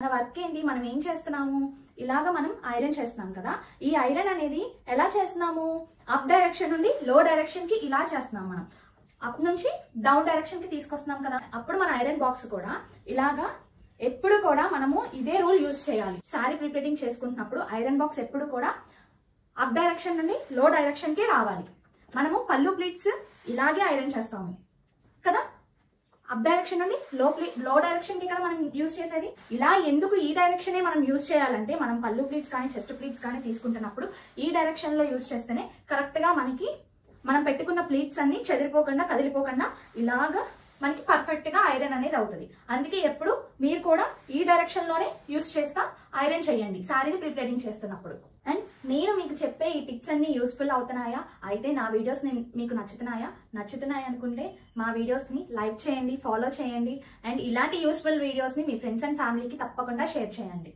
మన వర్క్ ఏంటి, మనం ఏం చేస్తున్నాము, ఇలాగా మనం ఐరన్ చేస్తున్నాం కదా. ఈ ఐరన్ అనేది ఎలా చేస్తున్నాము, అప్ డైరెక్షన్ నుండి లో డైరెక్షన్ కి ఇలా చేస్తున్నాం. మనం అప్ నుంచి డౌన్ డైరెక్షన్ కి తీసుకొస్తున్నాం కదా. అప్పుడు మన ఐరన్ బాక్స్ కూడా ఇలాగా ఎప్పుడు కూడా మనము ఇదే రూల్ యూజ్ చేయాలి. సారీ ప్రిపేరింగ్ చేసుకుంటున్నప్పుడు ఐరన్ బాక్స్ ఎప్పుడు కూడా అప్ డైరెక్షన్ నుండి లో డైరెక్షన్ కి రావాలి. మనము పళ్ళు ప్లీట్స్ ఇలాగే ఐరన్ చేస్తాము కదా. అప్ డైరెక్షన్ నుండి లో డైరెక్షన్ కి కదా మనం యూజ్ చేసేది. ఇలా ఎందుకు ఈ డైరెక్షనే మనం యూజ్ చేయాలంటే, మనం పళ్ళు ప్లీట్స్ కానీ చెస్ట్ ప్లీట్స్ కానీ తీసుకుంటున్నప్పుడు ఈ డైరెక్షన్ లో యూజ్ చేస్తేనే కరెక్ట్ గా మనకి మనం పెట్టుకున్న ప్లీట్స్ అన్ని చెదిరిపోకుండా కదిలిపోకుండా ఇలాగా మనకి పర్ఫెక్ట్ గా ఐరన్ అనేది అవుతుంది. అందుకే ఎప్పుడు మీరు కూడా ఈ డైరెక్షన్ లోనే యూజ్ చేస్తా ఐరన్ చేయండి శారీని ప్రిపేరింగ్ చేస్తున్నప్పుడు. అండ్ నేను మీకు చెప్పే ఈ టిప్స్ అన్ని యూస్ఫుల్ అవుతున్నాయా, అయితే నా వీడియోస్ మీకు నచ్చుతున్నాయి అనుకుంటే మా వీడియోస్ ని లైక్ చేయండి, ఫాలో చేయండి. అండ్ ఇలాంటి యూస్ఫుల్ వీడియోస్ ని మీ ఫ్రెండ్స్ అండ్ ఫ్యామిలీకి తప్పకుండా షేర్ చేయండి.